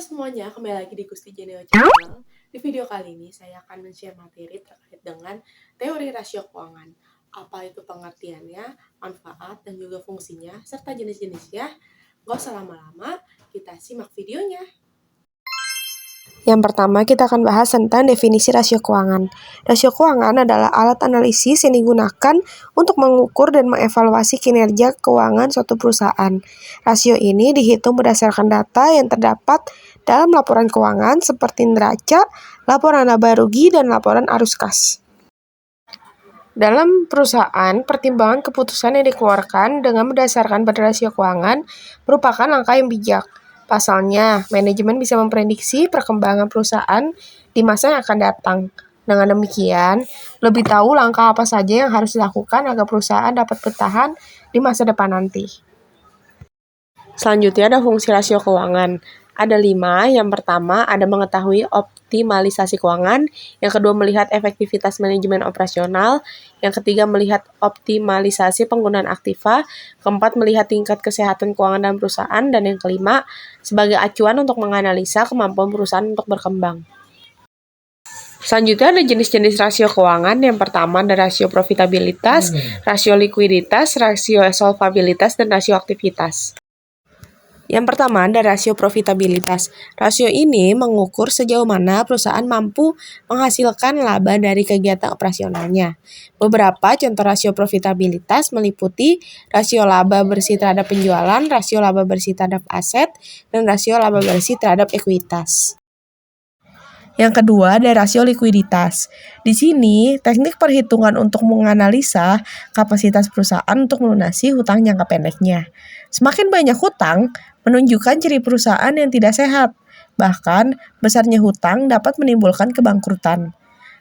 semuanya, kembali lagi di Gusti Jeneo Channel. Di video kali ini saya akan men-share materi terkait dengan teori rasio keuangan. Apa itu pengertiannya, manfaat, dan juga fungsinya, serta jenis-jenisnya. Gak usah lama-lama, kita simak videonya. Yang pertama, kita akan bahas tentang definisi rasio keuangan. Rasio keuangan adalah alat analisis yang digunakan untuk mengukur dan mengevaluasi kinerja keuangan suatu perusahaan. Rasio ini dihitung berdasarkan data yang terdapat dalam laporan keuangan seperti neraca, laporan laba rugi, dan laporan arus kas. Dalam perusahaan, pertimbangan keputusan yang dikeluarkan dengan berdasarkan pada rasio keuangan merupakan langkah yang bijak. Pasalnya, manajemen bisa memprediksi perkembangan perusahaan di masa yang akan datang. Dengan demikian, lebih tahu langkah apa saja yang harus dilakukan agar perusahaan dapat bertahan di masa depan nanti. Selanjutnya ada fungsi rasio keuangan. Ada 5. Yang pertama, ada mengetahui optimalisasi keuangan. Yang kedua, melihat efektivitas manajemen operasional. Yang ketiga, melihat optimalisasi penggunaan aktiva. Keempat, melihat tingkat kesehatan keuangan dalam perusahaan. Dan yang kelima, sebagai acuan untuk menganalisa kemampuan perusahaan untuk berkembang. Selanjutnya ada jenis-jenis rasio keuangan. Yang pertama ada rasio profitabilitas, rasio likuiditas, rasio solvabilitas, dan rasio aktivitas. Yang pertama ada rasio profitabilitas. Rasio ini mengukur sejauh mana perusahaan mampu menghasilkan laba dari kegiatan operasionalnya. Beberapa contoh rasio profitabilitas meliputi rasio laba bersih terhadap penjualan, rasio laba bersih terhadap aset, dan rasio laba bersih terhadap ekuitas. Yang kedua ada rasio likuiditas. Di sini, teknik perhitungan untuk menganalisa kapasitas perusahaan untuk melunasi hutang jangka pendeknya. Semakin banyak hutang, menunjukkan ciri perusahaan yang tidak sehat. Bahkan, besarnya hutang dapat menimbulkan kebangkrutan.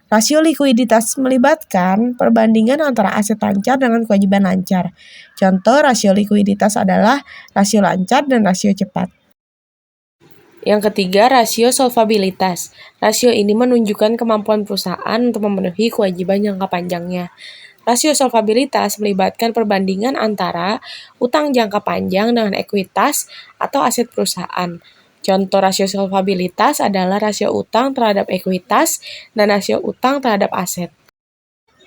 Rasio likuiditas melibatkan perbandingan antara aset lancar dengan kewajiban lancar. Contoh rasio likuiditas adalah rasio lancar dan rasio cepat. Yang ketiga, rasio solvabilitas. Rasio ini menunjukkan kemampuan perusahaan untuk memenuhi kewajiban jangka panjangnya. Rasio solvabilitas melibatkan perbandingan antara utang jangka panjang dengan ekuitas atau aset perusahaan. Contoh rasio solvabilitas adalah rasio utang terhadap ekuitas dan rasio utang terhadap aset.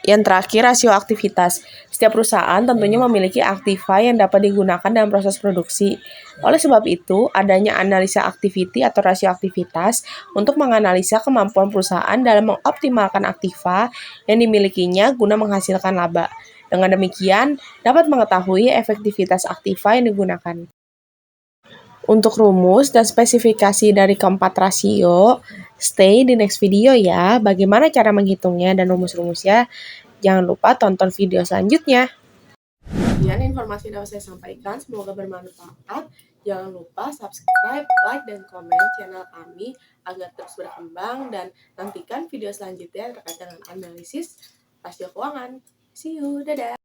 Yang terakhir, rasio aktivitas. Setiap perusahaan tentunya memiliki aktiva yang dapat digunakan dalam proses produksi. Oleh sebab itu, adanya analisa activity atau rasio aktivitas untuk menganalisa kemampuan perusahaan dalam mengoptimalkan aktiva yang dimilikinya guna menghasilkan laba. Dengan demikian, dapat mengetahui efektivitas aktiva yang digunakan. Untuk rumus dan spesifikasi dari keempat rasio, stay di next video ya. Bagaimana cara menghitungnya dan rumus-rumusnya? Jangan lupa tonton video selanjutnya. Sekian informasi yang dapat saya sampaikan, semoga bermanfaat. Jangan lupa subscribe, like, dan komen channel kami agar terus berkembang, dan nantikan video selanjutnya terkait dengan analisis rasio keuangan. See you, dadah!